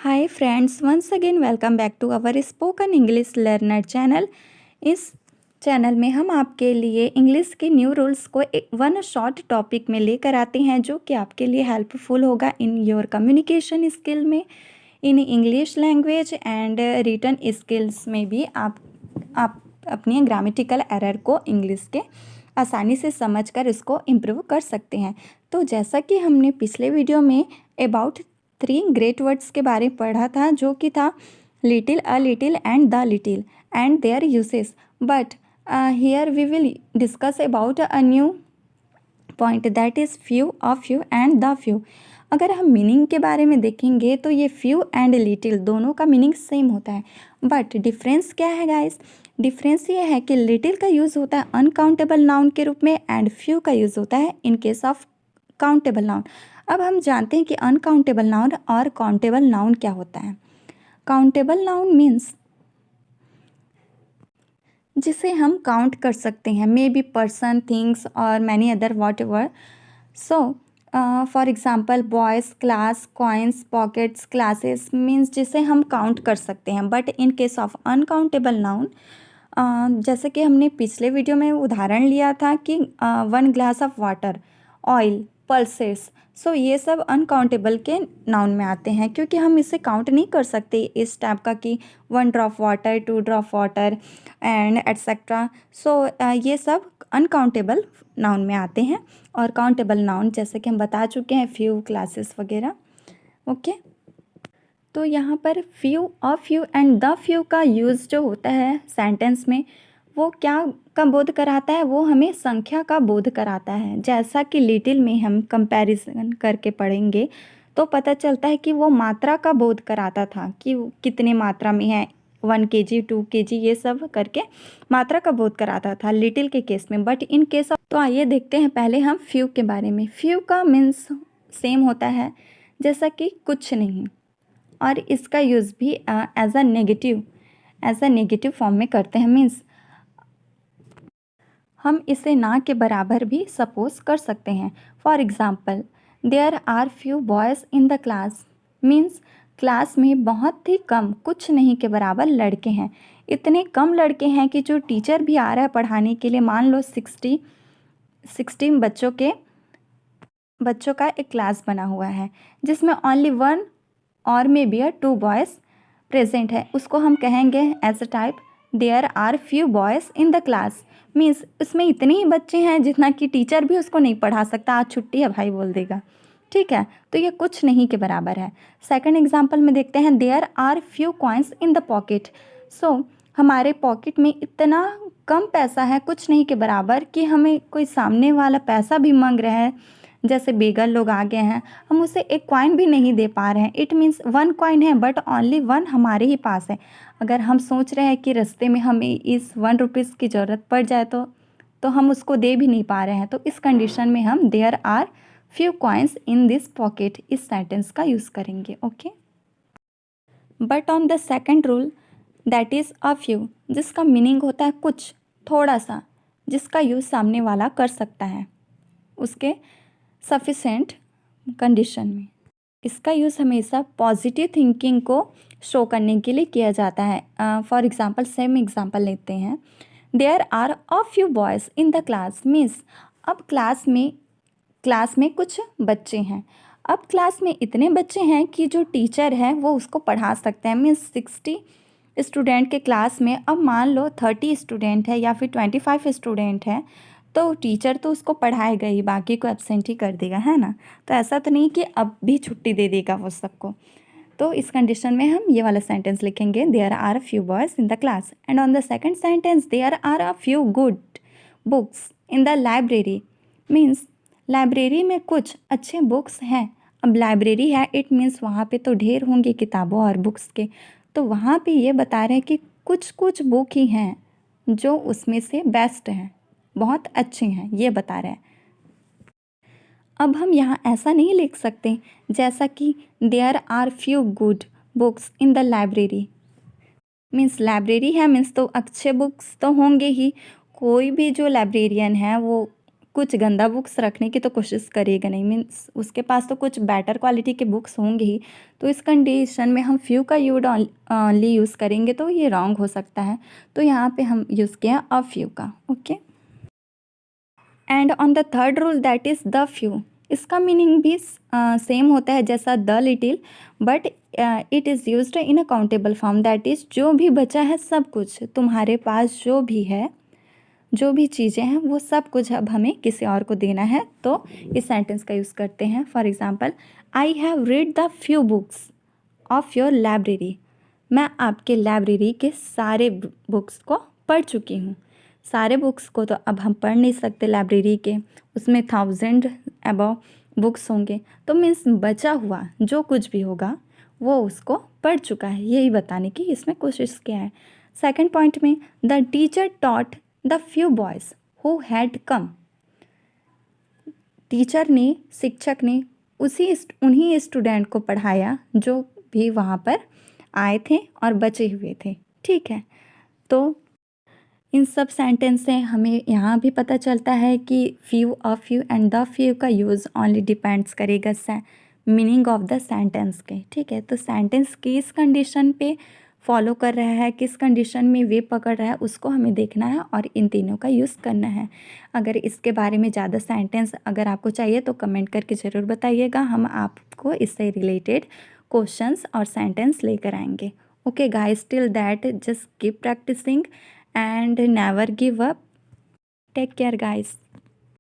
Hi friends, once again welcome back to our spoken English learner channel. इस channel में हम आपके लिए इंग्लिश के न्यू रूल्स को वन शॉर्ट टॉपिक में लेकर आते हैं जो कि आपके लिए हेल्पफुल होगा इन योर कम्युनिकेशन स्किल में, in English language and written skills में भी आप अपनी ग्रामेटिकल एरर को इंग्लिश के आसानी से समझकर इसको इम्प्रूव कर सकते हैं। तो जैसा कि हमने पिछले वीडियो में अबाउट 3 ग्रेट वर्ड्स के बारे में पढ़ा था, जो कि था little, a little and the little and their uses, but here we will discuss about a new point that is few, a few and the few. अगर हम मीनिंग के बारे में देखेंगे तो ये फ्यू एंड लिटिल दोनों का मीनिंग सेम होता है, बट डिफरेंस क्या है गाइस? डिफरेंस ये है कि लिटिल का यूज़ होता है अनकाउंटेबल नाउन के रूप में एंड फ्यू का यूज़ होता है in case of countable noun. अब हम जानते हैं कि अनकाउंटेबल नाउन और काउंटेबल नाउन क्या होता है। काउंटेबल नाउन मीन्स जिसे हम काउंट कर सकते हैं, मे बी पर्सन, थिंग्स और many other what ever. So for example boys, class, coins, pockets, classes means जिसे हम काउंट कर सकते हैं। But in case of uncountable noun, जैसे कि हमने पिछले वीडियो में उदाहरण लिया था कि 1 glass of water, oil, pulses, so ये सब अनकाउंटेबल के नाउन में आते हैं क्योंकि हम इसे काउंट नहीं कर सकते इस टाइप का कि 1 drop water, 2 drop water and etcetera. So ये सब अनकाउंटेबल नाउन में आते हैं। और काउंटेबल नाउन जैसे कि हम बता चुके हैं, फ्यू, क्लासेस वगैरह। ओके, तो यहाँ पर few, a few and the few का यूज़ जो होता है सेंटेंस में, वो क्या का बोध कराता है? वो हमें संख्या का बोध कराता है। जैसा कि लिटिल में हम कंपैरिजन करके पढ़ेंगे तो पता चलता है कि वो मात्रा का बोध कराता था कि कितने मात्रा में है, 1 kg, 2 kg, ये सब करके मात्रा का बोध कराता था लिटिल के केस में। बट इन केस ऑफ, तो आइए देखते हैं पहले हम फ्यू के बारे में। फ्यू का मीन्स सेम होता है जैसा कि कुछ नहीं, और इसका यूज़ भी एज अ नेगेटिव फॉर्म में करते हैं। मीन्स हम इसे ना के बराबर भी सपोज कर सकते हैं। For example, there are few boys in the class means class में बहुत ही कम, कुछ नहीं के बराबर लड़के हैं। इतने कम लड़के हैं कि जो टीचर भी आ रहा है पढ़ाने के लिए, मान लो 60 बच्चों का एक क्लास बना हुआ है जिसमें ओनली 1 और मे बी 2 बॉयज़ प्रेजेंट है, उसको हम कहेंगे as a type there are few boys in the class. Means इसमें इतने ही बच्चे हैं जितना कि टीचर भी उसको नहीं पढ़ा सकता, आज छुट्टी है भाई बोल देगा। ठीक है, तो ये कुछ नहीं के बराबर है। सेकंड एग्जांपल में देखते हैं, there are few coins in the pocket. So हमारे पॉकेट में इतना कम पैसा है, कुछ नहीं के बराबर, कि हमें कोई सामने वाला पैसा भी मांग रहा है, जैसे बेगर लोग आ गए हैं, हम उसे एक कॉइन भी नहीं दे पा रहे हैं। इट मीन्स 1 कॉइन है बट ओनली 1 हमारे ही पास है। अगर हम सोच रहे हैं कि रास्ते में हमें इस 1 रुपीज़ की ज़रूरत पड़ जाए तो हम उसको दे भी नहीं पा रहे हैं, तो इस कंडीशन में हम there are few coins in this pocket इस सेंटेंस का यूज़ करेंगे। Okay, but on the second rule that is a few, जिसका मीनिंग होता है कुछ, थोड़ा सा, जिसका यूज़ सामने वाला कर सकता है उसके सफिशेंट कंडीशन में। इसका यूज़ हमेशा पॉजिटिव थिंकिंग को शो करने के लिए किया जाता है। फॉर एग्ज़ाम्पल, सेम एग्ज़ाम्पल लेते हैं, there are a few boys in the class means अब क्लास में कुछ बच्चे हैं। अब क्लास में इतने बच्चे हैं कि जो टीचर है वो उसको पढ़ा सकते हैं। मीन्स 60 स्टूडेंट के क्लास में अब मान लो 30 स्टूडेंट है या फिर 25 स्टूडेंट है, तो टीचर तो उसको पढ़ाएगा ही, बाकी को एब्सेंट ही कर देगा, है ना। तो ऐसा तो नहीं कि अब भी छुट्टी दे देगा वो सबको। तो इस कंडीशन में हम ये वाला सेंटेंस लिखेंगे, there are a few boys in the class. And on the second sentence, there are a few good books in the library means library में कुछ अच्छे बुक्स हैं। अब लाइब्रेरी है, इट मीन्स वहाँ पे तो ढेर होंगे किताबों और बुक्स के, तो वहाँ पे ये बता रहे हैं कि कुछ कुछ बुक ही हैं जो उसमें से बेस्ट हैं, बहुत अच्छे हैं, ये बता रहे हैं। अब हम यहाँ ऐसा नहीं लिख सकते जैसा कि there are few good books in the library means library है मीन्स तो अच्छे बुक्स तो होंगे ही। कोई भी जो लाइब्रेरियन है वो कुछ गंदा बुक्स रखने की तो कोशिश करेगा नहीं, मीन्स उसके पास तो कुछ बेटर क्वालिटी के बुक्स होंगे ही। तो इस कंडीशन में हम फ्यू का ओनली यूज़ करेंगे तो ये रॉन्ग हो सकता है। तो यहाँ पे हम यूज़ किया अ फ्यू का। Okay, and on the third rule that is the few, इसका मीनिंग भी सेम होता है जैसा the little, but it is used in a countable form, that is जो भी बचा है सब कुछ, तुम्हारे पास जो भी है, जो भी चीज़ें हैं वो सब कुछ अब हमें किसी और को देना है। तो इस सेंटेंस का यूज़ करते हैं। For example, I have read the few books of your library, मैं आपके लाइब्रेरी के सारे बुक्स को पढ़ चुकी हूँ। सारे बुक्स को तो अब हम पढ़ नहीं सकते लाइब्रेरी के, उसमें 1000 अबव बुक्स होंगे, तो मीन्स बचा हुआ जो कुछ भी होगा वो उसको पढ़ चुका है, यही बताने की इसमें कोशिश किया है। सेकंड पॉइंट में, the teacher taught the few boys who had come, teacher ने, शिक्षक ने उन्हीं स्टूडेंट को पढ़ाया जो भी वहाँ पर आए थे और बचे हुए थे। ठीक है, तो इन सब सेंटेंस से हमें यहाँ भी पता चलता है कि few, a few and the few का यूज़ ओनली डिपेंड्स करेगा मीनिंग ऑफ द सेंटेंस के। ठीक है, तो सेंटेंस किस कंडीशन पे फॉलो कर रहा है, किस कंडीशन में वे पकड़ रहा है, उसको हमें देखना है और इन तीनों का यूज़ करना है। अगर इसके बारे में ज़्यादा सेंटेंस अगर आपको चाहिए तो कमेंट करके ज़रूर बताइएगा, हम आपको इससे रिलेटेड क्वेश्चंस और सेंटेंस लेकर आएंगे। Okay guys, till that just keep practising and never give up. Take care guys.